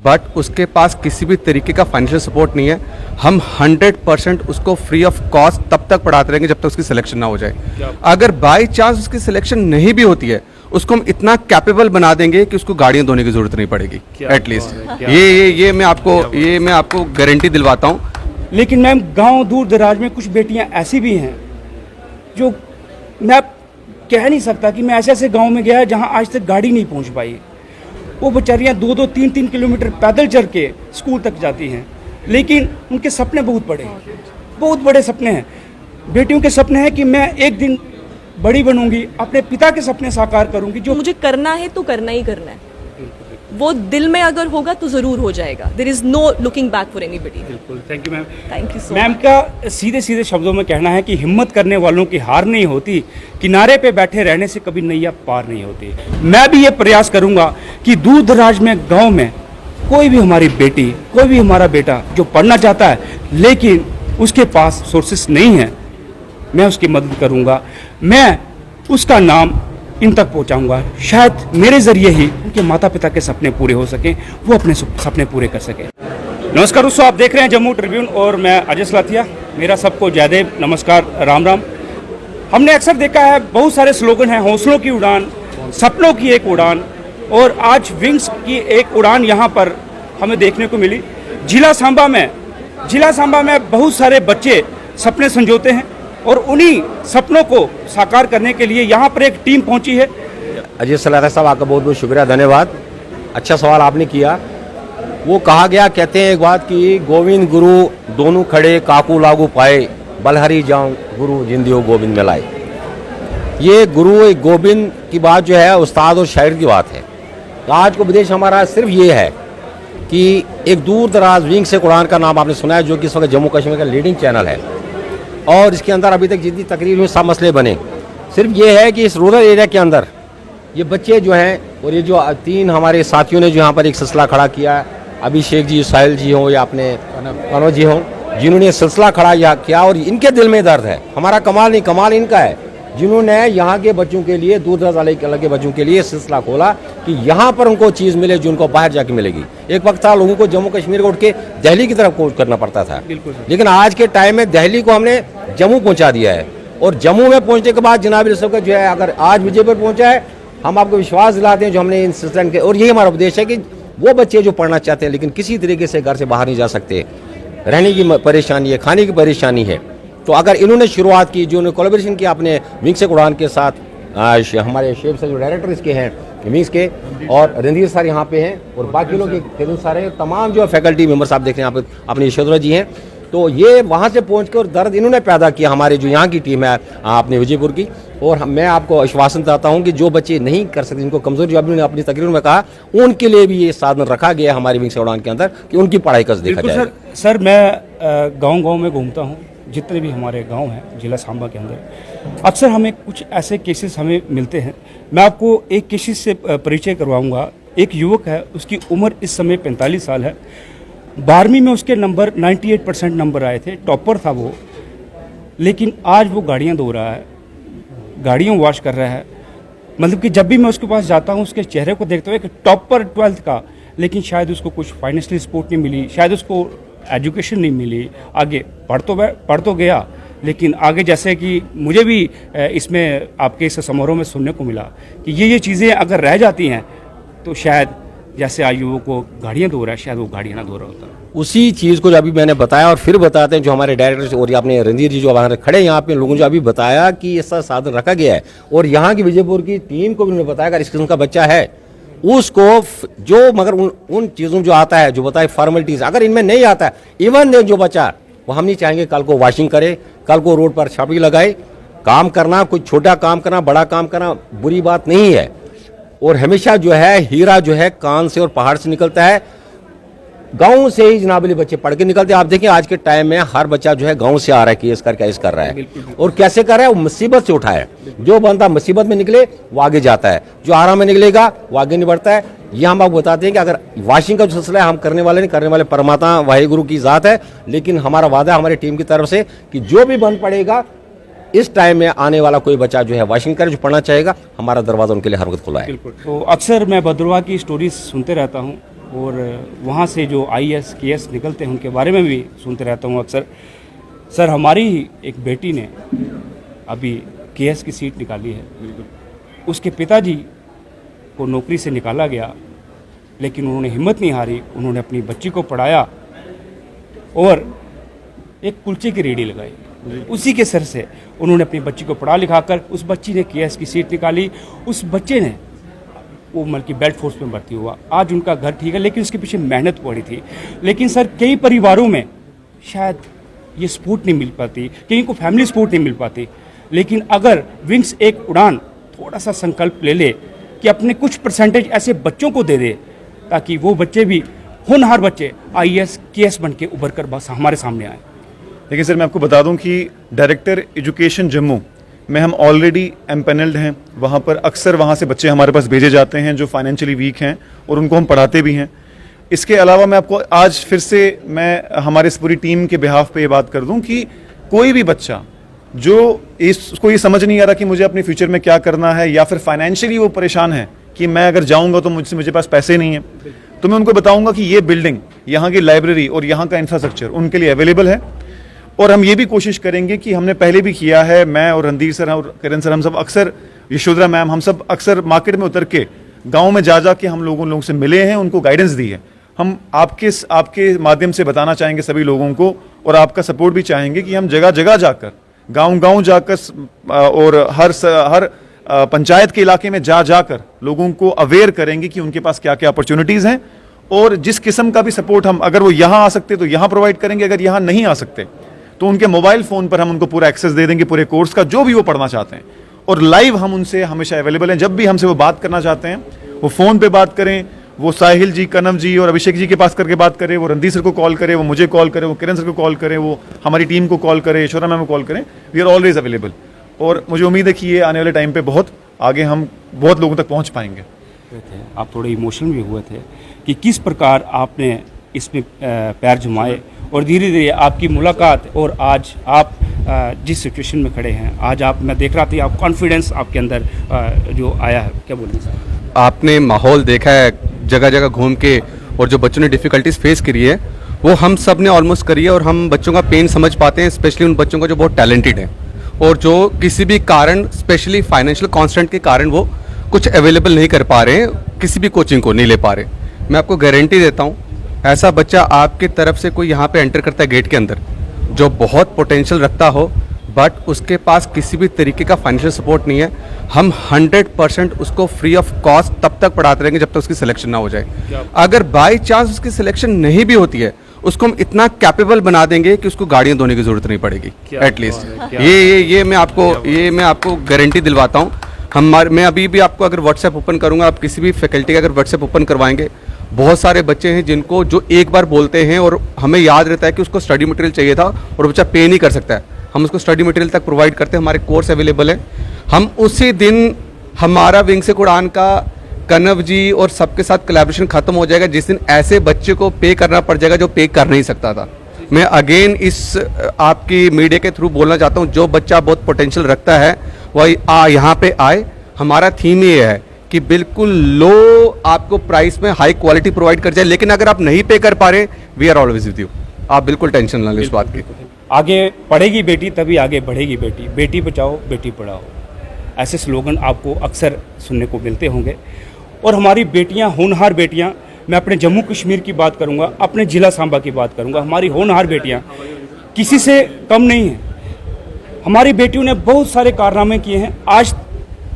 But उसके पास किसी भी तरीके का फाइनेंशियल सपोर्ट नहीं है। हम 100% उसको फ्री ऑफ कॉस्ट तब तक पढ़ाते रहेंगे जब तक उसकी सिलेक्शन ना हो जाए। अगर बाई चांस उसकी सिलेक्शन नहीं भी होती है, उसको हम इतना कैपेबल बना देंगे कि उसको गाड़ियाँ धोने की जरूरत नहीं पड़ेगी एटलीस्ट। ये मैं आपको गारंटी दिलवाता हूँ। लेकिन मैम गांव दूर दराज में कुछ बेटियां ऐसी भी हैं जो मैं कह नहीं सकता कि मैं ऐसे ऐसे गांव में गया जहां आज तक गाड़ी नहीं पहुंच पाई। वो बेचारियां 2-2, 3-3 किलोमीटर पैदल चल के स्कूल तक जाती हैं, लेकिन उनके सपने बहुत बड़े सपने हैं। बेटियों के सपने हैं कि मैं एक दिन बड़ी बनूंगी, अपने पिता के सपने साकार करूंगी। जो मुझे करना है तो करना ही करना है, वो दिल में अगर होगा तो जरूर हो जाएगा। There is no looking back for anybody. बिल्कुल, thank you ma'am. Thank you so ma'am का सीधे सीधे शब्दों में कहना है कि हिम्मत करने वालों की हार नहीं होती, किनारे पे बैठे रहने से कभी नैया पार नहीं होती। मैं भी ये प्रयास करूंगा कि दूर दराज में गाँव में कोई भी हमारी बेटी, कोई भी हमारा बेटा जो पढ़ना चाहता है लेकिन उसके पास सोर्सेस नहीं है, मैं उसकी मदद करूंगा। मैं उसका नाम इन तक पहुंचाऊंगा। शायद मेरे जरिए ही उनके माता पिता के सपने पूरे हो सकें, वो अपने सपने पूरे कर सकें। नमस्कार दोस्तों, आप देख रहे हैं जम्मू ट्रिब्यून और मैं अजय सलाथिया। मेरा सबको जयदेव, नमस्कार, राम राम। हमने अक्सर देखा है बहुत सारे स्लोगन हैं, हौसलों की उड़ान, सपनों की एक उड़ान, और आज विंग्स की एक उड़ान यहाँ पर हमें देखने को मिली। जिला सांबा में बहुत सारे बच्चे सपने संजोते हैं और उन्हीं सपनों को साकार करने के लिए यहाँ पर एक टीम पहुँची है। अजय सलाथिया साहब, आपका बहुत बहुत शुक्रिया, धन्यवाद। अच्छा सवाल आपने किया। वो कहा गया, कहते हैं एक बात कि गोविंद गुरु दोनों खड़े काकू लागू पाए, बलहरी जाऊं गुरु जिंदियो गोविंद में लाए। ये गुरु एक गोविंद की बात जो है उस्ताद और शायर की बात है। तो आज को विदेश हमारा सिर्फ ये है कि एक दूर दराज विंग से उड़ान का नाम आपने सुना है, जो कि इस वक्त जम्मू कश्मीर का लीडिंग चैनल है, और इसके अंदर अभी तक जितनी तकरीर हुई सब मसले बने। सिर्फ ये है कि इस रूरल एरिया के अंदर ये बच्चे जो हैं, और ये जो 3 हमारे साथियों ने जो यहाँ पर एक सिलसिला खड़ा किया, अभिषेक जी, साहिल जी हों या अपने कनौज जी हों, जिन्होंने सिलसिला खड़ा किया, और इनके दिल में दर्द है। हमारा कमाल नहीं, कमाल इनका है जिन्होंने यहाँ के बच्चों के लिए, दूर दराज इलाके के बच्चों के लिए सिलसिला खोला कि यहाँ पर उनको चीज़ मिले जो उनको बाहर जाके मिलेगी। एक वक्त था लोगों को जम्मू कश्मीर को उठ के दिल्ली की तरफ कोच करना पड़ता था, लेकिन आज के टाइम में दिल्ली को हमने जम्मू पहुँचा दिया है। और जम्मू में पहुँचने के बाद जनाब रसूल जो है, अगर आज विजय पर पहुँचा है, हम आपको विश्वास दिलाते हैं जो हमने इन सिलसिले के, और यही हमारा उपदेश है कि वो बच्चे जो पढ़ना चाहते हैं लेकिन किसी तरीके से घर से बाहर नहीं जा सकते, रहने की परेशानी है, खाने की परेशानी है, तो अगर इन्होंने शुरुआत की, जो उन्होंने कोलैबोरेशन किया अपने विंग से उड़ान के साथ, हमारे शेख से जो डायरेक्टर इसके हैं विंग्स के, और रणधीर सर यहाँ पे हैं, और बाकी लोग सारे तमाम जो फैकल्टी मेंबर्स आप देख रहे हैं यहाँ पे अपने यशोधरा जी हैं। तो ये वहाँ से पहुँच कर दर्द इन्होंने पैदा किया, हमारे जो यहाँ की टीम है अपने विजयपुर की। और मैं आपको आश्वासन देता हूँ कि जो बच्चे नहीं कर सकते, जिनको कमजोरी, जो अभी अपनी तकरीर में कहा, उनके लिए भी ये साधन रखा गया है हमारे विंग से उड़ान के अंदर कि उनकी पढ़ाई का देखा जाए। सर मैं गाँव में घूमता हूँ, जितने भी हमारे गांव हैं जिला सांबा के अंदर, अक्सर हमें कुछ ऐसे केसेस हमें मिलते हैं। मैं आपको एक केसेस से परिचय करवाऊंगा। एक युवक है, उसकी उम्र इस समय 45 साल है। 12वीं में उसके नंबर 98% नंबर आए थे, टॉपर था वो, लेकिन आज वो गाड़ियां धो रहा है, गाड़ियां वॉश कर रहा है। मतलब कि जब भी मैं उसके पास जाता हूँ, उसके चेहरे को देखते हुए कि टॉपर 12th का, लेकिन शायद उसको कुछ फाइनेंशियल सपोर्ट नहीं मिली, शायद उसको एजुकेशन नहीं मिली, आगे पढ़ तो गया, लेकिन आगे जैसे कि मुझे भी इसमें आपके इस समारोह में सुनने को मिला कि ये चीज़ें अगर रह जाती हैं तो शायद जैसे आयुओं को गाड़ियाँ धो रहा है, शायद वो गाड़ियाँ ना धो रहा होता। उसी चीज़ को जो अभी मैंने बताया और फिर बताते हैं जो हमारे डायरेक्टर और अपने रणधीर जी जो हमारे खड़े यहाँ पे लोगों जो अभी बताया कि ऐसा साधन रखा गया है, और यहाँ की विजयपुर की टीम को भी उन्होंने बताया अगर इस किस्म का बच्चा है उसको जो, मगर उन चीज़ों जो आता है, जो बताए फॉर्मेलिटीज़, अगर इनमें नहीं आता है, इवन जो बच्चा, वो हम नहीं चाहेंगे कल को वॉशिंग करे, कल को रोड पर छापड़ी लगाए। काम करना, कोई छोटा काम करना, बड़ा काम करना बुरी बात नहीं है, और हमेशा जो है हीरा जो है कान से और पहाड़ से निकलता है। गांव से ही जनाबली बच्चे पढ़ के निकलते हैं। आप देखें आज के टाइम में हर बच्चा जो है गांव से आ रहा है, केस कर रहा है, और कैसे कर रहा है, वो मुसीबत से उठा है। जो बंदा मुसीबत में निकले वो आगे जाता है, जो आराम में निकलेगा वो आगे नहीं बढ़ता है। ये हम आपको बताते हैं कि अगर वॉशिंग का जो सिलसिला है हम करने वाले नहीं, करने वाले परमात्मा वाहिगुरु की ज़ात है, लेकिन हमारा वादा है हमारी टीम की तरफ से कि जो भी बंद पड़ेगा इस टाइम में आने वाला कोई बच्चा जो है वॉशिंग करे, जो पढ़ना चाहेगा, हमारा दरवाजा उनके लिए हर वक्त खुला है। तो अक्सर मैं भद्रवाह की स्टोरीज सुनते रहता हूँ, और वहाँ से जो IAS KS निकलते हैं उनके बारे में भी सुनते रहता हूँ अक्सर। सर, हमारी ही एक बेटी ने अभी KS की सीट निकाली है। उसके पिताजी को नौकरी से निकाला गया, लेकिन उन्होंने हिम्मत नहीं हारी, उन्होंने अपनी बच्ची को पढ़ाया और एक कुलचे की रेडी लगाई। उसी के सर से उन्होंने अपनी बच्ची को पढ़ा लिखा कर उस बच्ची ने KS की सीट निकाली। उस बच्चे ने वो बल्कि बेल्ट फोर्स में भर्ती हुआ। आज उनका घर ठीक है, लेकिन उसके पीछे मेहनत पड़ी थी। लेकिन सर, कई परिवारों में शायद ये सपोर्ट नहीं मिल पाती, कहीं को फैमिली सपोर्ट नहीं मिल पाती। लेकिन अगर विंग्स एक उड़ान थोड़ा सा संकल्प ले ले कि अपने कुछ परसेंटेज ऐसे बच्चों को दे दे, ताकि वो बच्चे भी होनहार बच्चे IAS KS बन के उभर कर बस हमारे सामने आए। देखिए सर, मैं आपको बता दूं कि डायरेक्टर एजुकेशन जम्मू में हम ऑलरेडी एम्पेनल्ड हैं। वहाँ पर अक्सर वहाँ से बच्चे हमारे पास भेजे जाते हैं जो फाइनेंशियली वीक हैं, और उनको हम पढ़ाते भी हैं। इसके अलावा मैं आपको आज फिर से मैं हमारे इस पूरी टीम के बिहाफ पे ये बात कर दूं कि कोई भी बच्चा जो इसको ये समझ नहीं आ रहा कि मुझे अपने फ्यूचर में क्या करना है, या फिर फाइनेंशियली वो परेशान है कि मैं अगर जाऊंगा तो मुझे पास पैसे नहीं है, तो मैं उनको बताऊंगा कि ये बिल्डिंग, यहाँ की लाइब्रेरी और यहाँ का इंफ्रास्ट्रक्चर उनके लिए अवेलेबल है। और हम ये भी कोशिश करेंगे कि हमने पहले भी किया है, मैं और रणधीर सर और किरण सर, हम सब अक्सर, यशोधरा मैम, हम सब अक्सर मार्केट में उतर के गाँव में जा के हम लोगों से मिले हैं, उनको गाइडेंस दी है। हम आपके माध्यम से बताना चाहेंगे सभी लोगों को, और आपका सपोर्ट भी चाहेंगे कि हम जगह जगह जाकर, गांव जाकर और हर पंचायत के इलाके में जाकर लोगों को अवेयर करेंगे कि उनके पास क्या क्या अपॉर्चुनिटीज़ हैं, और जिस किस्म का भी सपोर्ट हम, अगर वो यहाँ आ सकते तो यहाँ प्रोवाइड करेंगे, अगर यहाँ नहीं आ सकते तो उनके मोबाइल फ़ोन पर हम उनको पूरा एक्सेस दे देंगे पूरे कोर्स का, जो भी वो पढ़ना चाहते हैं। और लाइव हम उनसे हमेशा अवेलेबल हैं। जब भी हमसे वो बात करना चाहते हैं, वो फ़ोन पर बात करें, वो साहिल जी, कनव जी और अभिषेक जी के पास करके बात करें, वो रणधीर सर को कॉल करें, वो मुझे कॉल करें, वो किरण सर को कॉल करें, वो हमारी टीम को कॉल करें, यशोधरा मैम को कॉल करें। We are always available. और मुझे उम्मीद है कि ये आने वाले टाइम पे बहुत आगे हम बहुत लोगों तक पहुंच पाएंगे। आप थोड़े इमोशनल भी हुए थे कि किस प्रकार आपने इसमें पैर जमाए, और धीरे धीरे आपकी मुलाकात, और आज आप जिस सिचुएशन में खड़े हैं, आज आप, मैं देख रहा था आप कॉन्फिडेंस आपके अंदर जो आया है, क्या बोलेंगे सर? आपने माहौल देखा है जगह जगह घूम के, और जो बच्चों ने डिफ़िकल्टीज फेस करी है वो हम सब ने ऑलमोस्ट करी है, और हम बच्चों का पेन समझ पाते हैं, स्पेशली उन बच्चों को जो बहुत टैलेंटेड है और जो किसी भी कारण, स्पेशली फाइनेंशियल कॉन्स्टेंट के कारण वो कुछ अवेलेबल नहीं कर पा रहे हैं, किसी भी कोचिंग को नहीं ले पा रहे। मैं आपको गारंटी देता हूँ, ऐसा बच्चा आपकी तरफ से कोई यहाँ पे एंटर करता है गेट के अंदर, जो बहुत पोटेंशियल रखता हो, बट उसके पास किसी भी तरीके का फाइनेंशियल सपोर्ट नहीं है, हम 100% उसको फ्री ऑफ कॉस्ट तब तक पढ़ाते रहेंगे जब तक उसकी सिलेक्शन ना हो जाए। अगर बाई चांस उसकी सिलेक्शन नहीं भी होती है, उसको हम इतना कैपेबल बना देंगे कि उसको गाड़ियाँ धोने की जरूरत नहीं पड़ेगी एटलीस्ट। ये मैं आपको गारंटी दिलवाता हूँ। मैं अभी भी आपको अगर व्हाट्सएप ओपन करूँगा, आप किसी भी फैकल्टी का अगर व्हाट्सएप ओपन करवाएंगे, बहुत सारे बच्चे हैं जिनको जो एक बार बोलते हैं और हमें याद रहता है कि उसको स्टडी मटेरियल चाहिए था और बच्चा पे नहीं कर सकता है, हम उसको स्टडी मटेरियल तक प्रोवाइड करते हैं, हमारे कोर्स अवेलेबल है। हम उसी दिन हमारा विंग से उड़ान का कनव जी और सबके साथ कोलैबोरेशन खत्म हो जाएगा जिस दिन ऐसे बच्चे को पे करना पड़ जाएगा जो पे कर नहीं सकता था। मैं अगेन इस आपकी मीडिया के थ्रू बोलना चाहता हूँ, जो बच्चा बहुत पोटेंशियल रखता है वह यहाँ पे आए। हमारा थीम ये है कि बिल्कुल लो आपको प्राइस में हाई क्वालिटी प्रोवाइड कर जाए, लेकिन अगर आप नहीं पे कर पा रहे, we are always with you, आप बिल्कुल टेंशन ना लें इस बात की। आगे पढ़ेगी बेटी तभी आगे बढ़ेगी बेटी, बेटी बचाओ बेटी पढ़ाओ, ऐसे स्लोगन आपको अक्सर सुनने को मिलते होंगे। और हमारी बेटियां, होनहार बेटियां, मैं अपने जम्मू कश्मीर की बात करूंगा, अपने ज़िला सांबा की बात करूंगा, हमारी होनहार बेटियां किसी से कम नहीं हैं। हमारी बेटियों ने बहुत सारे कारनामे किए हैं, आज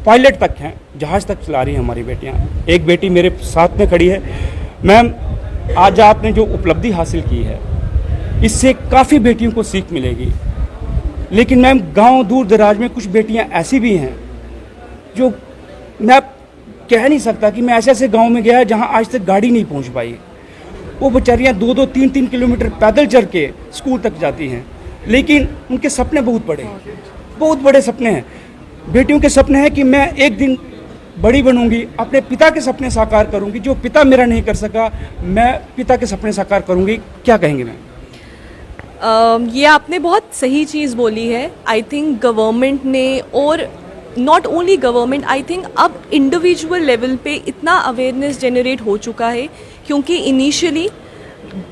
पायलट तक हैं, जहाज़ तक चला रही हैं हमारी बेटियां। एक बेटी मेरे साथ में खड़ी है। मैम, आज आपने जो उपलब्धि हासिल की है, इससे काफ़ी बेटियों को सीख मिलेगी। लेकिन मैम, गांव दूर दराज में कुछ बेटियां ऐसी भी हैं जो मैं कह नहीं सकता कि मैं ऐसे ऐसे गांव में गया जहां आज तक गाड़ी नहीं पहुंच पाई। वो बेचारियां 2-2, 3-3 किलोमीटर पैदल चल के स्कूल तक जाती हैं, लेकिन उनके सपने बहुत बड़े सपने हैं। बेटियों के सपने हैं कि मैं एक दिन बड़ी बनूंगी, अपने पिता के सपने साकार करूंगी, जो पिता मेरा नहीं कर सका मैं पिता के सपने साकार करूंगी। क्या कहेंगे मैम? ये आपने बहुत सही चीज़ बोली है। आई थिंक गवर्नमेंट ने, और not only government, I think अब इंडिविजुअल लेवल पे इतना अवेयरनेस जनरेट हो चुका है क्योंकि initially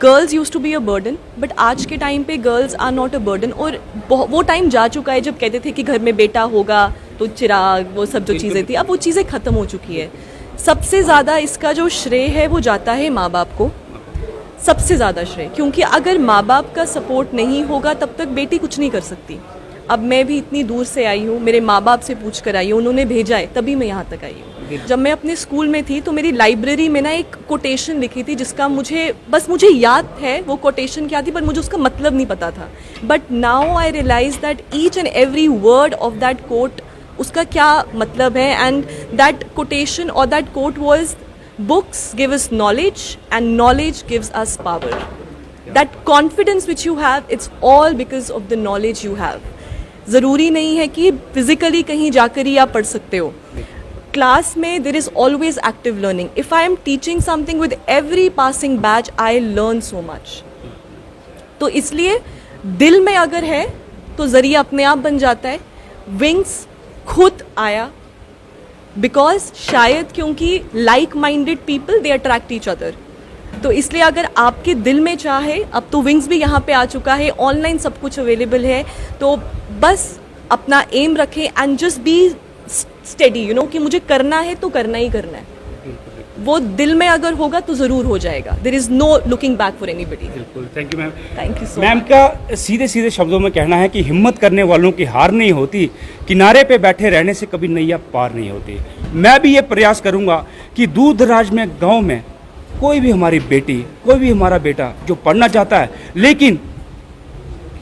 girls use to be a burden, but आज के टाइम पे girls are not a burden. और वो टाइम जा चुका है जब कहते थे कि घर में बेटा होगा तो चिराग, वो सब जो चीज़ें थी, अब वो चीज़ें ख़त्म हो चुकी है। सबसे ज़्यादा इसका जो श्रेय है वो जाता है माँ बाप को, सबसे ज़्यादा श्रेय, क्योंकि अगर माँ बाप का सपोर्ट नहीं होगा तब तक बेटी कुछ नहीं कर सकती। अब मैं भी इतनी दूर से आई हूँ, मेरे माँ बाप से पूछ कर आई हूँ, उन्होंने भेजा है तभी मैं यहाँ तक आई हूँ। जब मैं अपने स्कूल में थी तो मेरी लाइब्रेरी में ना एक कोटेशन लिखी थी जिसका मुझे याद है वो कोटेशन क्या थी, पर मुझे उसका मतलब नहीं पता था। But now I realize that each and every word of that quote, उसका क्या मतलब है। एंड दैट कोटेशन और that quote was, books give us knowledge and knowledge gives us power. That confidence which you have, it's all because of the knowledge you have. ज़रूरी नहीं है कि physically कहीं जाकर ही आप पढ़ सकते हो। क्लास में there is always active learning. If I am teaching something with every passing batch, I learn so much. तो इसलिए दिल में अगर है तो ज़रिया अपने आप बन जाता है। विंग्स खुद आया बिकॉज शायद क्योंकि like minded people they attract each other. तो इसलिए अगर आपके दिल में चाहे, अब तो विंग्स भी यहाँ पे आ चुका है, ऑनलाइन सब कुछ अवेलेबल है, तो बस अपना एम रखें and just be steady, you know, कि मुझे करना है तो करना ही करना है। वो दिल में अगर होगा तो ज़रूर हो जाएगा। There is no looking back for anybody. बिल्कुल, thank you ma'am. Thank you so ma'am much. का सीधे सीधे शब्दों में कहना है कि हिम्मत करने वालों की हार नहीं होती, किनारे पे बैठे रहने से कभी नैया पार नहीं होती। मैं भी ये प्रयास करूंगा कि दूर दराज में, गांव में कोई भी हमारी बेटी, कोई भी हमारा बेटा जो पढ़ना चाहता है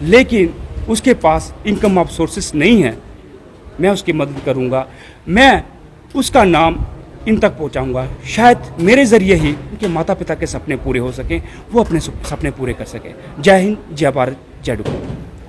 लेकिन उसके पास इनकम ऑफ सोर्सेस नहीं है, मैं उसकी मदद करूंगा। मैं उसका नाम इन तक पहुंचाऊंगा। शायद मेरे ज़रिए ही उनके माता पिता के सपने पूरे हो सकें, वो अपने सपने पूरे कर सकें। जय हिंद, जय भारत, जय डुग्गर।